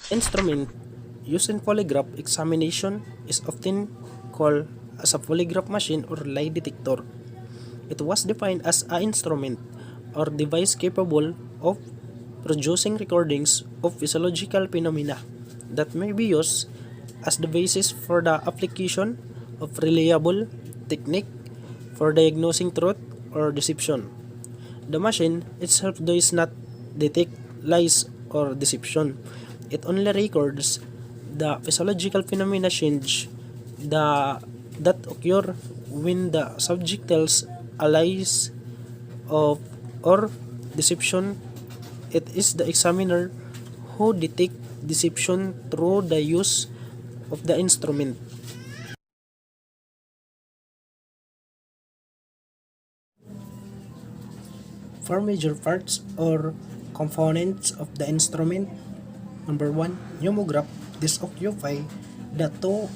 Instrument used in polygraph examination is often called as a polygraph machine or lie detector. It was defined as an instrument or device capable of producing recordings of physiological phenomena that may be used as the basis for the application of reliable technique for diagnosing truth or deception. The machine itself does not detect lies or deception. It only records the physiological phenomena change the, that occur when the subject tells a lies of or deception. It is the examiner who detect deception through the use of the instrument. Four major parts or components of the instrument. Number one, pneumograph. This occupy the two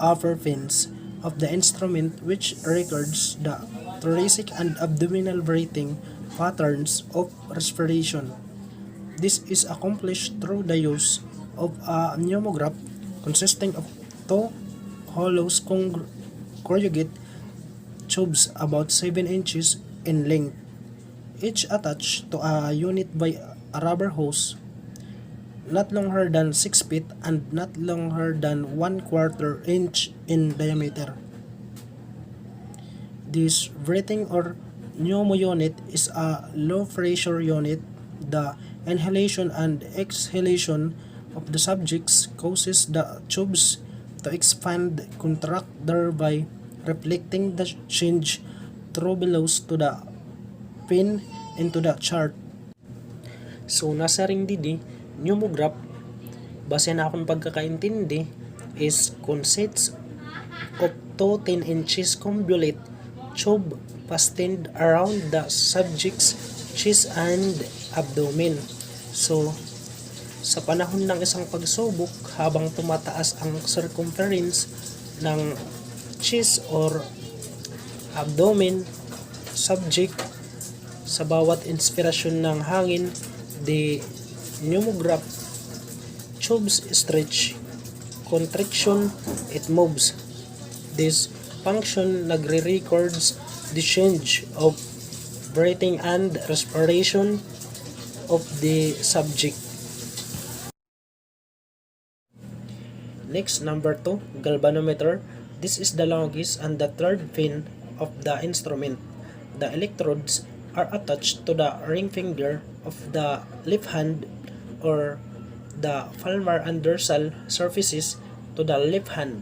upper fins of the instrument which records the thoracic and abdominal breathing patterns of respiration. This is accomplished through the use of a pneumograph consisting of two hollow corrugate tubes about 7 inches in length, each attached to a unit by a rubber hose not longer than 6 feet and not longer than 1/4 inch in diameter. This breathing or pneumo unit is a low pressure unit. The inhalation and exhalation of the subjects causes the tubes to expand, contract, thereby reflecting the change through bellows to the pin into the chart. So nasa ring didi, pneumograph, base na akong pagkakaintindi, is consists of two 10 inches convolute tube fastened around the subject's chest and abdomen. So, sa panahon ng isang pagsubok, habang tumataas ang circumference ng chest or abdomen subject, sa bawat inspirasyon ng hangin, the pneumograph tubes stretch. Contraction, it moves. This function nagre-records the change of breathing and respiration of the subject. Next, number 2, galvanometer. This is the longest and the third fin of the instrument. The electrodes are attached to the ring finger of the left hand or the palmar and dorsal surfaces to the left hand.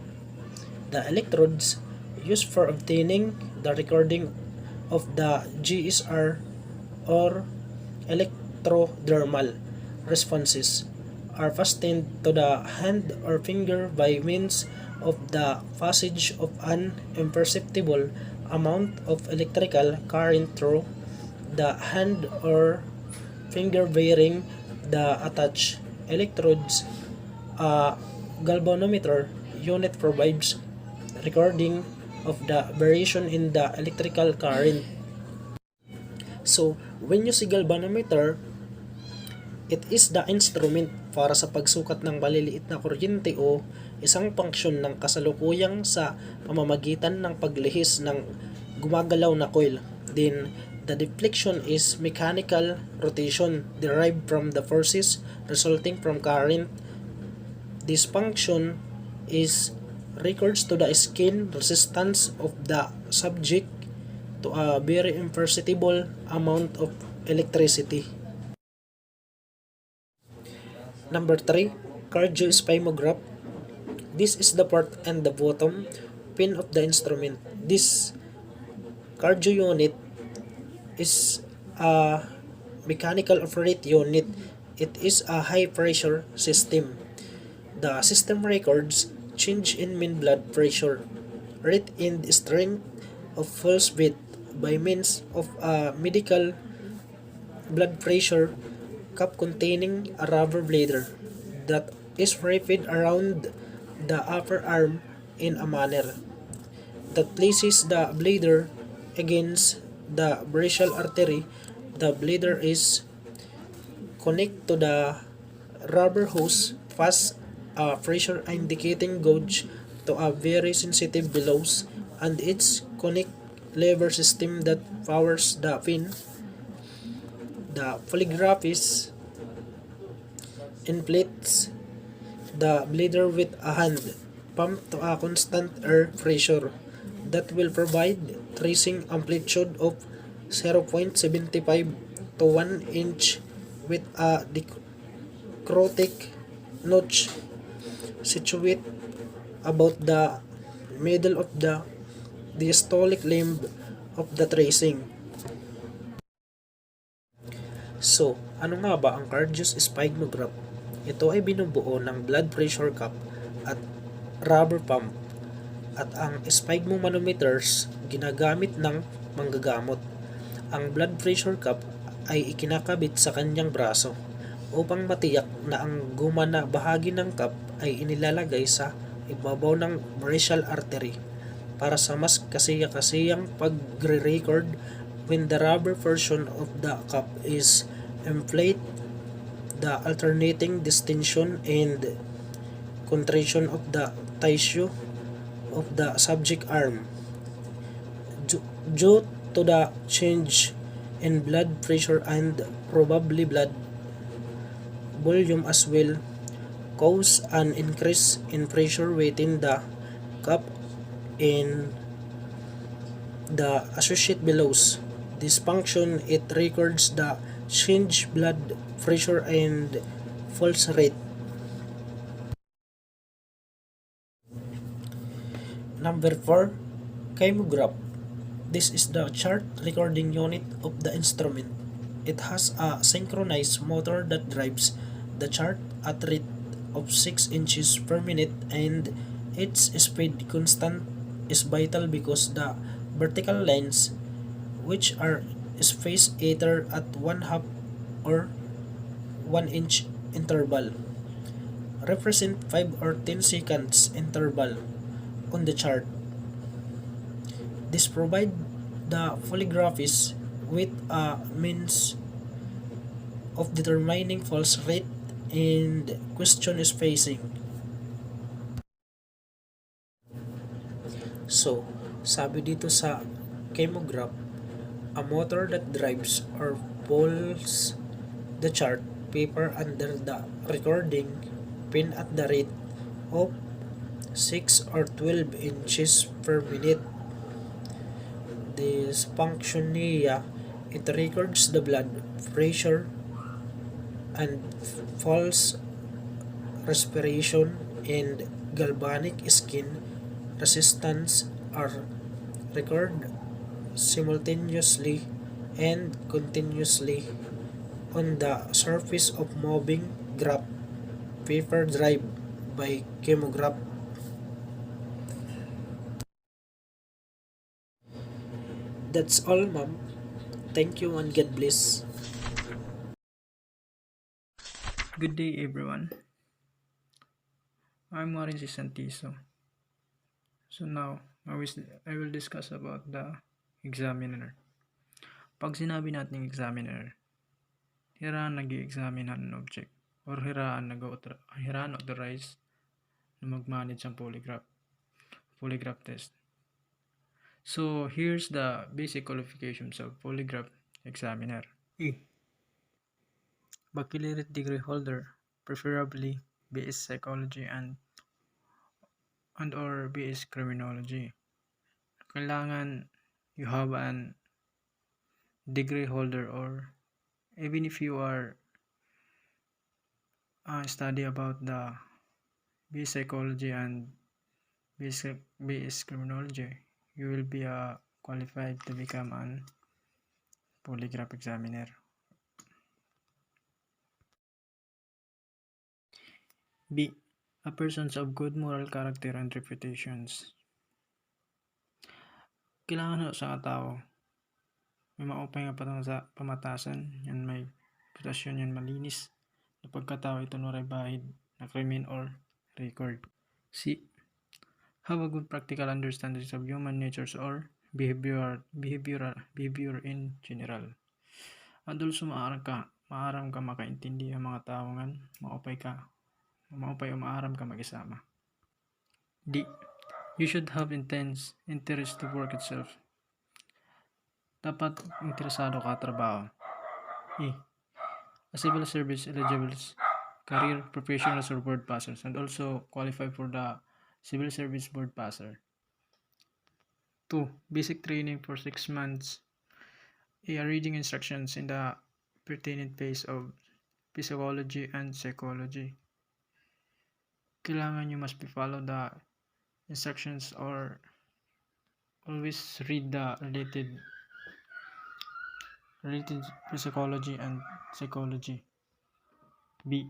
The electrodes used for obtaining the recording of the GSR or electrodermal responses are fastened to the hand or finger by means of the passage of an imperceptible amount of electrical current through the hand or finger bearing the attached electrodes. A galvanometer unit provides recording of the variation in the electrical current. So, when you see galvanometer, it is the instrument para sa pagsukat ng maliliit na kuryente o isang function ng kasalukuyang sa pamamagitan ng paglihis ng gumagalaw na coil. Then, the deflection is mechanical rotation derived from the forces resulting from current. This function is records to the skin resistance of the subject to a very imperceptible amount of electricity. Number 3, cardiospimograph. This is the part and the bottom pin of the instrument. This cardio unit is a mechanical operate unit. It is a high pressure system. The system records change in mean blood pressure, rate and strength of pulse beat by means of a medical blood pressure cup containing a rubber bladder that is wrapped around the upper arm in a manner that places the bladder against the brachial artery. The bladder is connected to the rubber hose pass a pressure indicating gauge to a very sensitive bellows, and its conic lever system that powers the pin. The polygraphist inflates the bladder with a hand pump to a constant air pressure that will provide tracing amplitude of 0.75 to 1 inch with a dichrotic notch situated about the middle of the diastolic limb of the tracing. So, ano nga ba ang cardiac spigmograph? Ito ay binubuo ng blood pressure cuff at rubber pump, at ang sphygmomanometers ginagamit ng manggagamot. Ang blood pressure cuff ay ikinakabit sa kanyang braso upang matiyak na ang guma na bahagi ng cuff ay inilalagay sa ibabaw ng brachial artery para sa mas kasiya-kasiyang pagre-record. When the rubber portion of the cuff is inflated, the alternating distension and contraction of the tissue of the subject arm due to the change in blood pressure and probably blood volume as well cause an increase in pressure within the cup and the associate bellows. This function it records the change blood pressure and pulse rate. Number 4, chymograph. This is the chart recording unit of the instrument. It has a synchronized motor that drives the chart at rate of 6 inches per minute, and its speed constant is vital because the vertical lines, which are spaced either at 1/2 or 1 inch interval, represent 5 or 10 seconds interval on the chart. This provides the polygraphist with a means of determining pulse rate and question spacing. So, sabi dito sa chymograph, a motor that drives or pulls the chart paper under the recording pin at the rate of 6 or 12 inches per minute. This function niya, it records the blood pressure and pulse, respiration, and galvanic skin resistance are recorded simultaneously and continuously on the surface of moving graph paper drive by chymograph. That's all, ma'am. Thank you and God bless. Good day, everyone. I'm Marin Santiso. So now, I will discuss about the examiner. Pag sinabi natin examiner, hiraan nag-i-examine ng object or hiraan authorize na mag-manage ang polygraph test. So here's the basic qualifications of polygraph examiner. Baccalaureate degree holder, preferably BS Psychology and or BS Criminology. Kailangan you have an degree holder, or even if you are study about the BS Psychology and BS Criminology, you will be qualified to become an polygraph examiner. B. A persons of good moral character and reputations. Kailangan sa tao may maupay nga pamatasan, yan may reputasyon, yan malinis na pagkatao, ito nuray bahid na krimen or record. C. Have a good practical understanding of human natures or behavior in general. And also maaram ka makaintindi ang mga tawangan, maupay o maaram ka mag-isama. D. You should have intense interest to work itself. Dapat interesado ka trabaho. E. A civil service eligibles, career professionals or board passers, and also qualify for the civil service board passer. 2. Basic training for 6 months. A. Reading instructions in the pertinent phase of physiology and psychology. Kailangan you must be follow the instructions or always read the related physiology and psychology. B.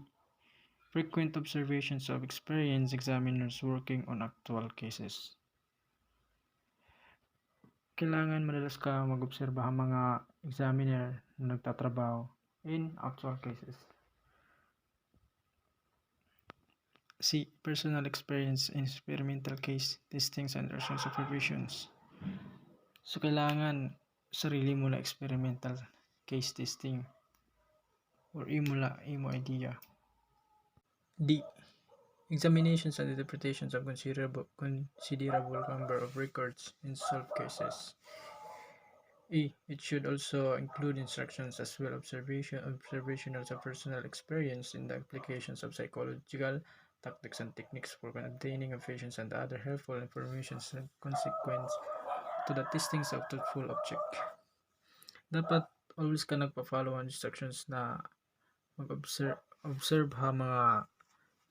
Frequent observations of experienced examiners working on actual cases. Kailangan madalas ka mag-obserba ang mga examiner na nagtatrabaho in actual cases. C. Personal experience in experimental case testings and nursing supervisions. So, kailangan sarili mo na experimental case testing or imo idea. D. Examinations and interpretations of considerable number of records in solved cases. E. It should also include instructions as well observational of personal experience in the applications of psychological tactics and techniques for obtaining of patients and other helpful information and consequence to the testings of the full object. Dapat always ka nagpa-follow ang instructions na mag-observe ha mga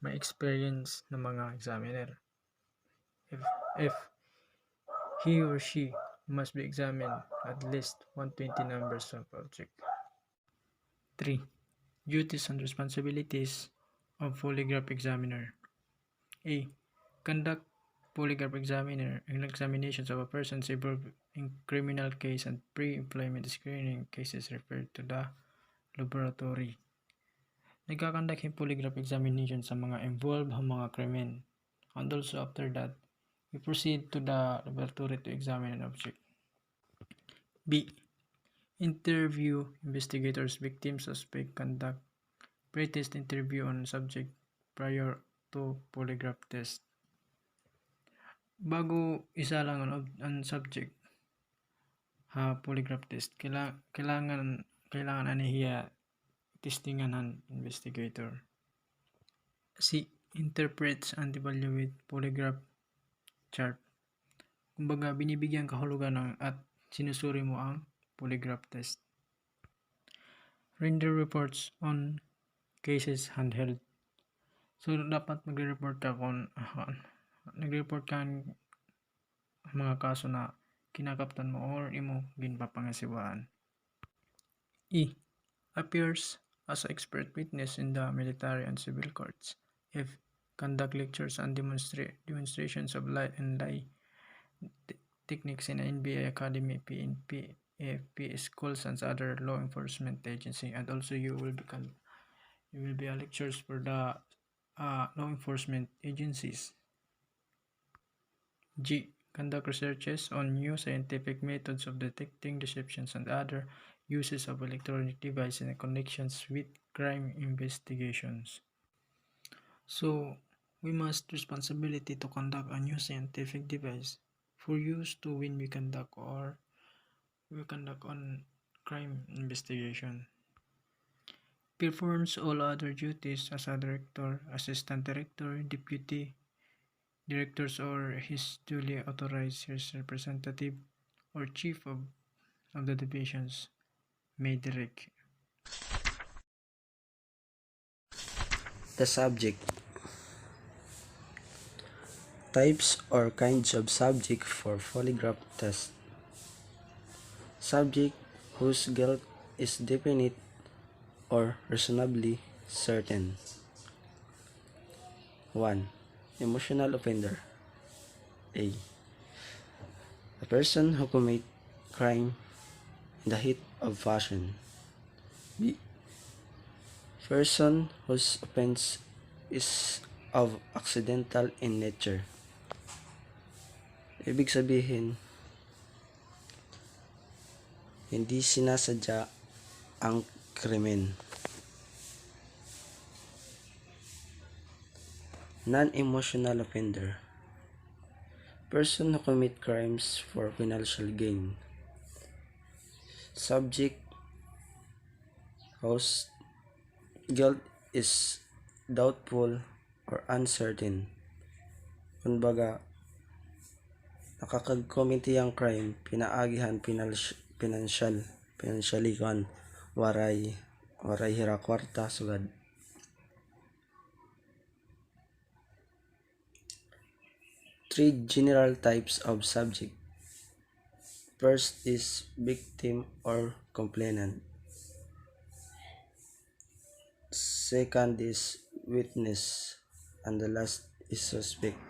may experience na mga examiner. If he or she must be examined at least 120 numbers of object. 3. Duties and responsibilities of polygraph examiner. A. Conduct polygraph examinations of a person involved in criminal case and pre-employment screening cases referred to the laboratory. Nagkakandak yung polygraph examination sa mga involved ang mga krimen. And also after that, we proceed to the laboratory to examine an object. B. Interview investigators, victims, suspect, conduct pre-test interview on subject prior to polygraph test. Bago isa lang ang subject polygraph test, kailangan anihiya testingan ng investigator. C. Interprets and evaluate polygraph chart. Kumbaga, binibigyan kahulugan at sinusuri mo ang polygraph test. Render reports on cases handheld. So, dapat magre-report ka ng mga kaso na kinakaptan mo or imo ginpapangasiwaan. E. Appears as an expert witness in the military and civil courts. F. Conduct lectures and demonstrations of light and lie techniques in NBA Academy, PNP, AFP schools and other law enforcement agency. And also you will be a lectures for the law enforcement agencies. G. Conduct researches on new scientific methods of detecting deceptions and other uses of electronic devices in connections with crime investigations. So, we must responsibility to conduct a new scientific device for use to when we conduct on crime investigation. Performs all other duties as a director, assistant director, deputy directors or his duly authorized representative or chief of the divisions may direct. The subject. Types or kinds of subject for polygraph test. Subject whose guilt is definite or reasonably certain. 1. Emotional offender. A. A person who commit crime in the heat of passion. B. Person whose offense is of accidental in nature. Ibig sabihin, hindi sinasadya ang krimen. Non-emotional offender. Person who commit crimes for financial gain. Subject whose guilt is doubtful or uncertain. Kumbaga, nakakag-commit ang crime, pinaagihan financially kan waray hira kwarta sugad. Three general types of subject. First is victim or complainant. Second is witness. And the last is suspect.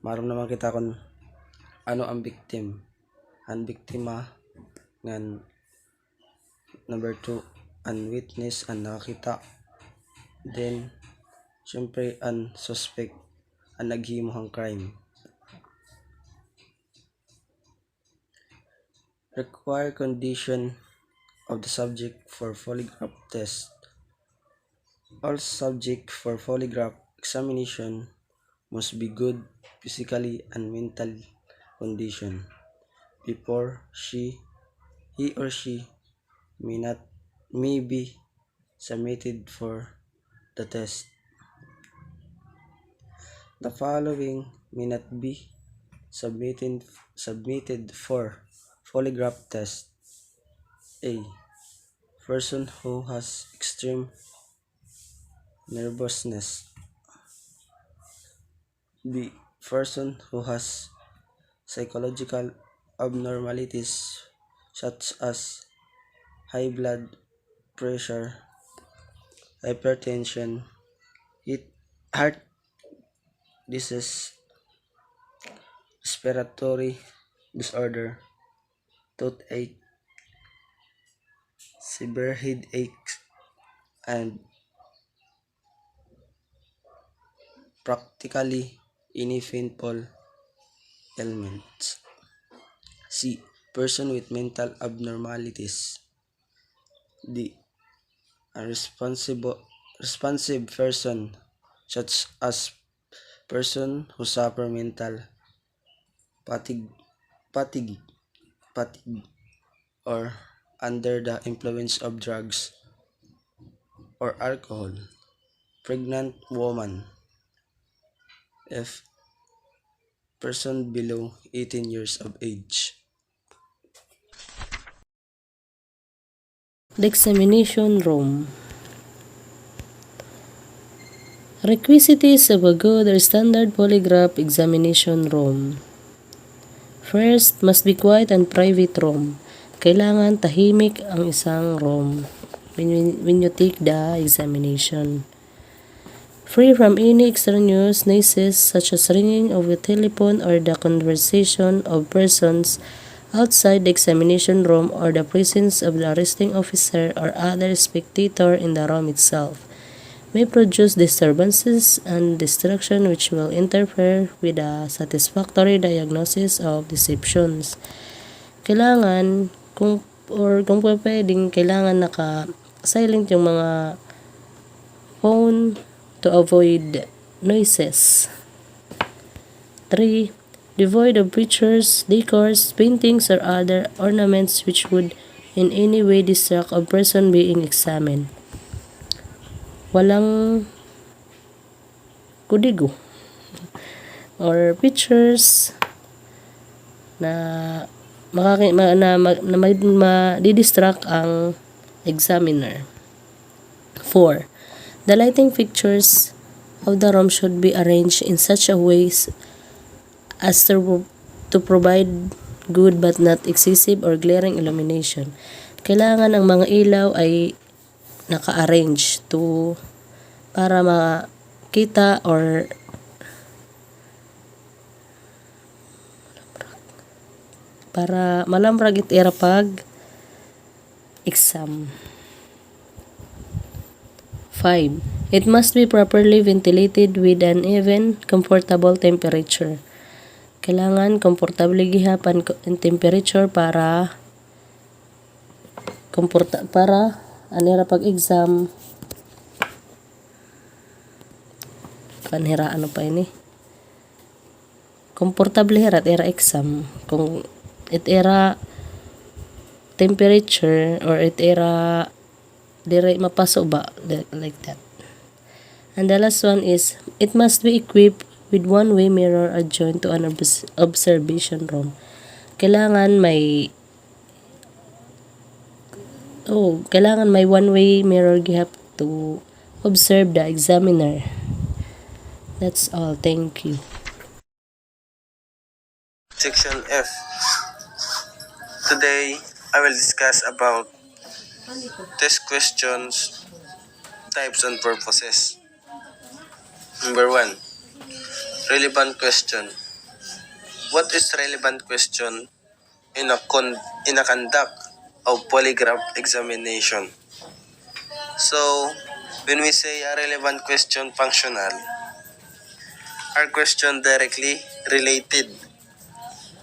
Maron naman kita kung ano ang victim. Ang biktima ngan number 2 ang witness ang nakakita. Then syempre ang suspect ang naghimuhang crime. Required condition of the subject for polygraph test. All subject for polygraph examination must be good physically and mental condition before he or she may be submitted for the test. The following may not be submitted for polygraph test. A. Person who has extreme nervousness. B. Person who has psychological abnormalities such as high blood pressure, hypertension, heart disease, respiratory disorder, toothache, severe headache, and practically any painful ailments. C. Person with mental abnormalities. D. A responsive person such as person who suffer mental fatigue or under the influence of drugs or alcohol. Pregnant woman. F. Person below 18 years of age. The examination room. Requisites of a good or standard polygraph examination room. First, must be quiet and private room. Kailangan tahimik ang isang room when you take the examination. Free from any extraneous noises such as ringing of the telephone or the conversation of persons outside the examination room or the presence of the arresting officer or other spectator in the room itself may produce disturbances and distraction which will interfere with the satisfactory diagnosis of deceptions. Kailangan, kung pwedeng, kailangan naka-silent yung mga phone to avoid noises. 3. Devoid of pictures, decors, paintings, or other ornaments which would in any way distract a person being examined. Walang kudigo or pictures na madidistract ang examiner. 4. The lighting fixtures of the room should be arranged in such a way as to provide good but not excessive or glaring illumination. Kailangan ang mga ilaw ay naka-arrange para makita or para malamrag itira pag exam. 5. It must be properly ventilated with an even, comfortable temperature. Kailangan komportable gihapan ang temperature para Anira pag-exam, panhira ano pa ini? Komportable hira at era exam. Kung it era temperature or it era dire mapaso ba like that. And the last one is it must be equipped with one-way mirror adjoined to an observation room. Kailangan may one-way mirror you have to observe the examiner. That's all. Thank you. Section F. Today, I will discuss about test questions, types and purposes. Number 1. Relevant question. What is relevant question in a conduct of polygraph examination? So, when we say a relevant question functional, are question directly related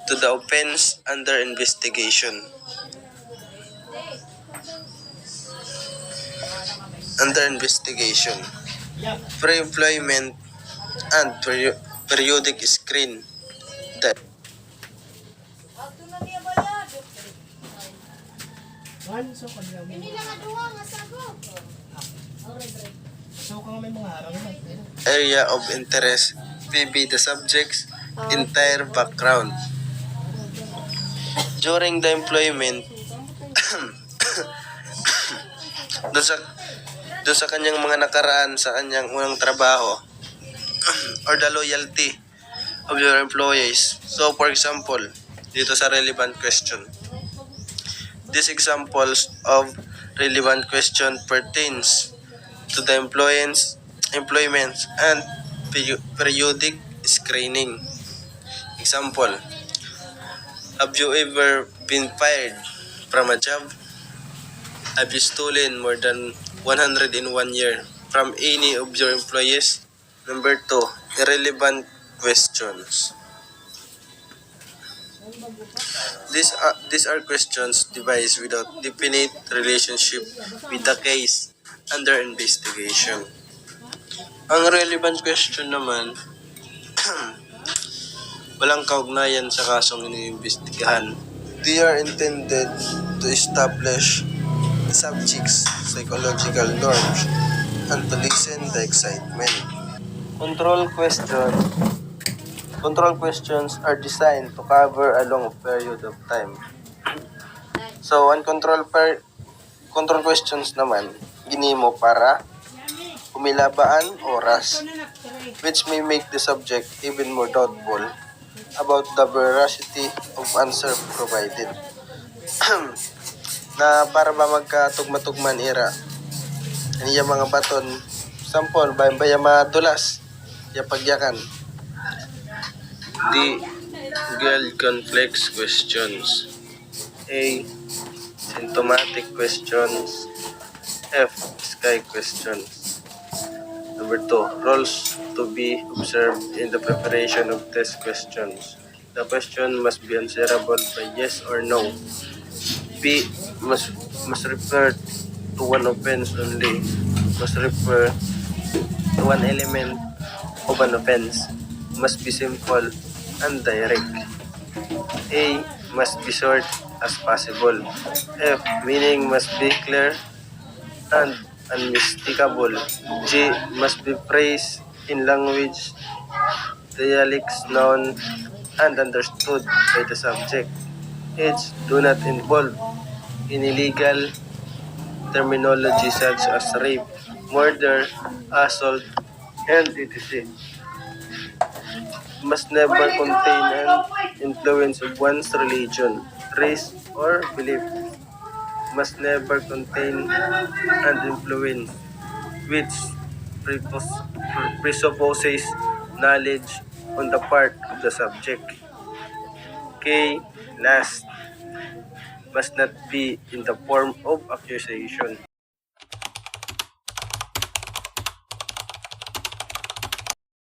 to the offense under investigation. Pre-employment and periodic screen. Area of interest may be the subject's entire background. During the employment, doon sa kanyang mga nakaraan sa kanyang unang trabaho or the loyalty of your employees. So for example, dito sa relevant question, these examples of relevant question pertains to the employment and periodic screening. Example, have you ever been fired from a job? Have you stolen more than 100 in 1 year from any of your employees? Number 2, irrelevant questions. These are questions devised without definite relationship with the case under investigation. Ang relevant question naman, walang kaugnayan sa kasong iniimbestigahan. They are intended to establish the subject's psychological norms and to lessen the excitement. Control questions are designed to cover a long period of time. So, control questions naman, ginimo para humilabaan oras, which may make the subject even more doubtful about the veracity of answer provided. Na para ba magkatugma-tugman ira, niya mga baton, sample, baya madulas, pagyakan. D. Girl complex questions. A. Symptomatic questions. F. Sky questions. Number 2. Roles to be observed in the preparation of test questions. The question must be answerable by yes or no. B. Must refer to one offense only. Must refer to one element of an offense. Must be simple and direct. A. Must be short as possible. F. Meaning must be clear and unmistakable. G. Must be phrased in language, dialects known and understood by the subject. H. Do not involve in illegal terminology such as rape, murder, assault, and etc. Must never contain an influence of one's religion, race, or belief. Must never contain an influence which presupposes knowledge on the part of the subject. K. Last, must not be in the form of accusation.